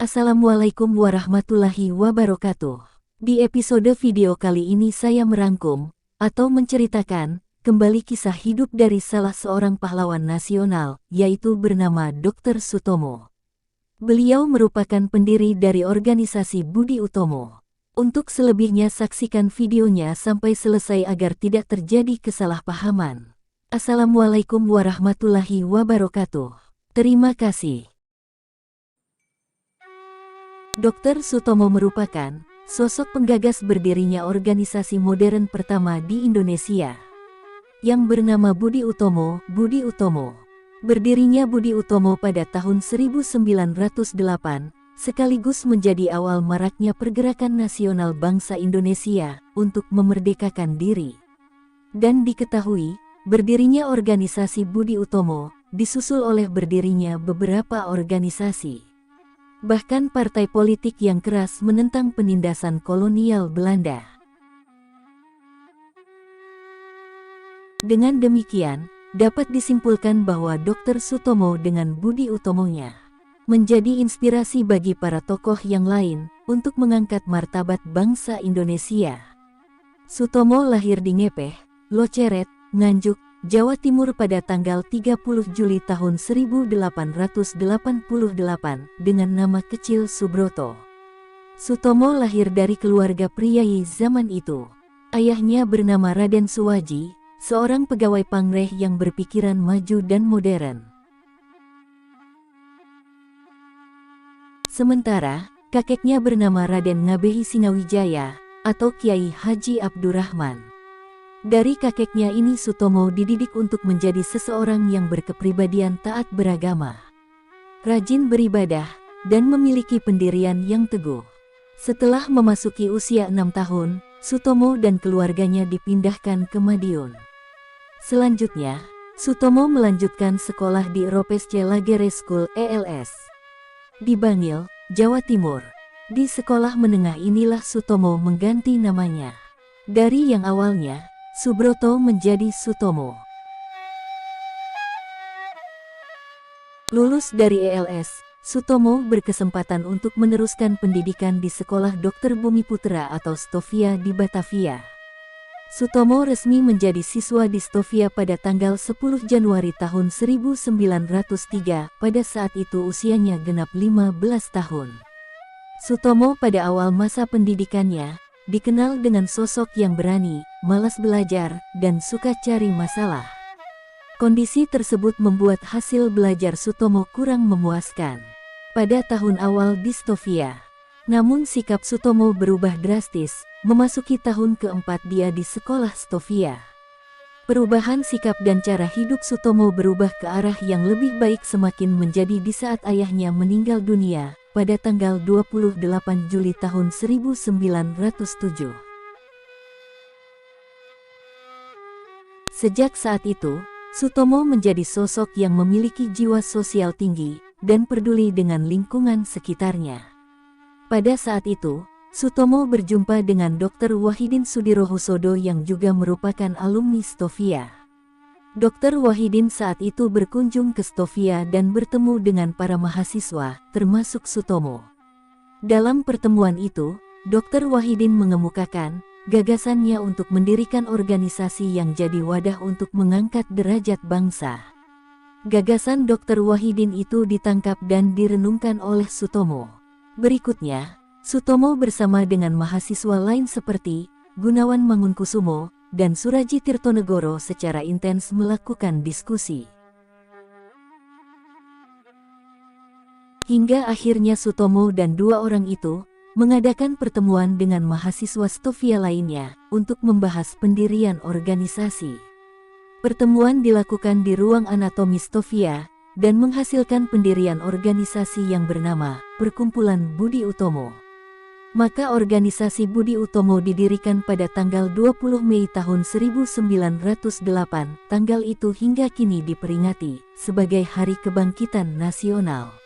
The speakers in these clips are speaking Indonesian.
Assalamualaikum warahmatullahi wabarakatuh. Di episode video kali ini saya merangkum atau menceritakan kembali kisah hidup dari salah seorang pahlawan nasional, yaitu bernama Dr. Sutomo. Beliau merupakan pendiri dari organisasi Budi Utomo. Untuk selebihnya saksikan videonya sampai selesai agar tidak terjadi kesalahpahaman. Assalamualaikum warahmatullahi wabarakatuh. Terima kasih. Dr. Sutomo merupakan sosok penggagas berdirinya organisasi modern pertama di Indonesia yang bernama Budi Utomo. Budi Utomo. Berdirinya Budi Utomo pada tahun 1908 sekaligus menjadi awal maraknya pergerakan nasional bangsa Indonesia untuk memerdekakan diri. Dan diketahui, berdirinya organisasi Budi Utomo disusul oleh berdirinya beberapa organisasi. Bahkan partai politik yang keras menentang penindasan kolonial Belanda. Dengan demikian, dapat disimpulkan bahwa Dr. Sutomo dengan Budi Utomonya menjadi inspirasi bagi para tokoh yang lain untuk mengangkat martabat bangsa Indonesia. Sutomo lahir di Ngepeh, Loceret, Nganjuk, Jawa Timur pada tanggal 30 Juli tahun 1888 dengan nama kecil Subroto. Sutomo lahir dari keluarga priai zaman itu. Ayahnya bernama Raden Suwaji, seorang pegawai pangreh yang berpikiran maju dan modern. Sementara, kakeknya bernama Raden Ngabehi Singawijaya atau Kiai Haji Abdurrahman. Dari kakeknya ini Sutomo dididik untuk menjadi seseorang yang berkepribadian taat beragama, rajin beribadah, dan memiliki pendirian yang teguh. Setelah memasuki usia 6 tahun, Sutomo dan keluarganya dipindahkan ke Madiun. Selanjutnya, Sutomo melanjutkan sekolah di Ropesce Lagere School ELS di Bangil, Jawa Timur. Di sekolah menengah inilah Sutomo mengganti namanya. Dari yang awalnya Subroto menjadi Sutomo. Lulus dari ELS, Sutomo berkesempatan untuk meneruskan pendidikan di Sekolah Dr. Bumiputra atau Stovia di Batavia. Sutomo resmi menjadi siswa di Stovia pada tanggal 10 Januari tahun 1903, pada saat itu usianya genap 15 tahun. Sutomo pada awal masa pendidikannya dikenal dengan sosok yang berani, malas belajar, dan suka cari masalah. Kondisi tersebut membuat hasil belajar Sutomo kurang memuaskan pada tahun awal di Stovia. Namun sikap Sutomo berubah drastis, memasuki tahun keempat dia di sekolah Stovia. Perubahan sikap dan cara hidup Sutomo berubah ke arah yang lebih baik semakin menjadi di saat ayahnya meninggal dunia pada tanggal 28 Juli tahun 1907. Sejak saat itu, Sutomo menjadi sosok yang memiliki jiwa sosial tinggi dan peduli dengan lingkungan sekitarnya. Pada saat itu, Sutomo berjumpa dengan Dr. Wahidin Sudirohusodo yang juga merupakan alumni Stovia. Dr. Wahidin saat itu berkunjung ke Stovia dan bertemu dengan para mahasiswa, termasuk Sutomo. Dalam pertemuan itu, Dr. Wahidin mengemukakan gagasannya untuk mendirikan organisasi yang jadi wadah untuk mengangkat derajat bangsa. Gagasan Dr. Wahidin itu ditangkap dan direnungkan oleh Sutomo. Berikutnya, Sutomo bersama dengan mahasiswa lain seperti Gunawan Mangunkusumo dan Suraji Tirtonegoro secara intens melakukan diskusi. Hingga akhirnya Sutomo dan dua orang itu mengadakan pertemuan dengan mahasiswa Stovia lainnya untuk membahas pendirian organisasi. Pertemuan dilakukan di ruang anatomi Stovia dan menghasilkan pendirian organisasi yang bernama Perkumpulan Budi Utomo. Maka organisasi Budi Utomo didirikan pada tanggal 20 Mei tahun 1908. Tanggal itu hingga kini diperingati sebagai Hari Kebangkitan Nasional.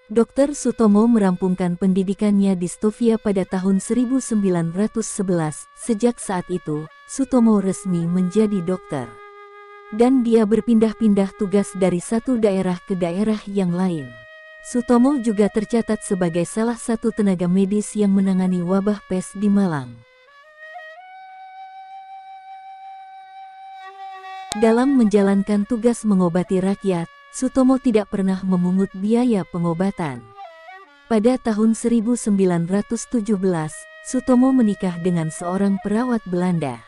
Dr. Sutomo merampungkan pendidikannya di Stovia pada tahun 1911. Sejak saat itu, Sutomo resmi menjadi dokter. Dan dia berpindah-pindah tugas dari satu daerah ke daerah yang lain. Sutomo juga tercatat sebagai salah satu tenaga medis yang menangani wabah pes di Malang. Dalam menjalankan tugas mengobati rakyat, Sutomo tidak pernah memungut biaya pengobatan. Pada tahun 1917, Sutomo menikah dengan seorang perawat Belanda.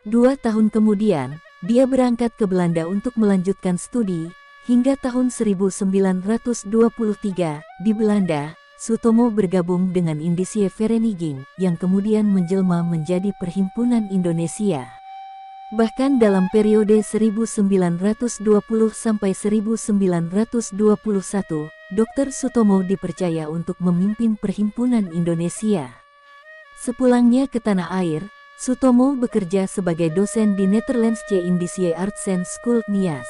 2 tahun kemudian, dia berangkat ke Belanda untuk melanjutkan studi. Hingga tahun 1923, di Belanda, Sutomo bergabung dengan Indische Vereniging, yang kemudian menjelma menjadi Perhimpunan Indonesia. Bahkan dalam periode 1920 sampai 1921, Dr. Sutomo dipercaya untuk memimpin Perhimpunan Indonesia. Sepulangnya ke tanah air, Sutomo bekerja sebagai dosen di Nederlandse Indische Artsen School Nias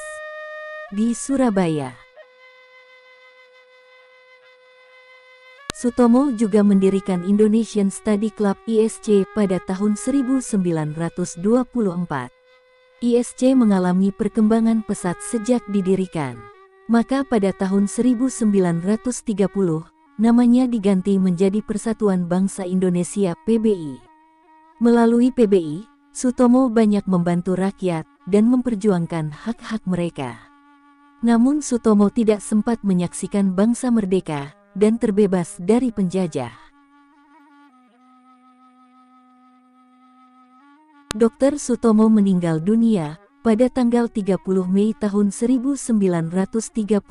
di Surabaya. Sutomo juga mendirikan Indonesian Study Club ISC pada tahun 1924. ISC mengalami perkembangan pesat sejak didirikan. Maka pada tahun 1930, namanya diganti menjadi Persatuan Bangsa Indonesia (PBI). Melalui PBI, Sutomo banyak membantu rakyat dan memperjuangkan hak-hak mereka. Namun Sutomo tidak sempat menyaksikan bangsa merdeka dan terbebas dari penjajah. Dr. Sutomo meninggal dunia pada tanggal 30 Mei tahun 1938.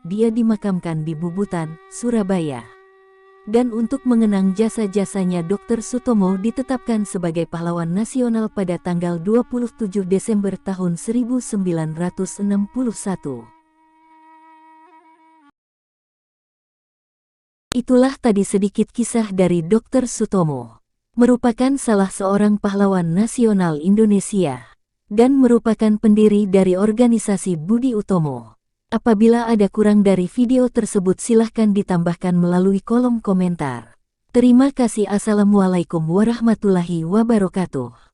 Dia dimakamkan di Bubutan, Surabaya. Dan untuk mengenang jasa-jasanya, Dr. Sutomo ditetapkan sebagai pahlawan nasional pada tanggal 27 Desember tahun 1961. Itulah tadi sedikit kisah dari Dr. Sutomo. Merupakan salah seorang pahlawan nasional Indonesia dan merupakan pendiri dari organisasi Budi Utomo. Apabila ada kurang dari video tersebut, silahkan ditambahkan melalui kolom komentar. Terima kasih. Assalamualaikum warahmatullahi wabarakatuh.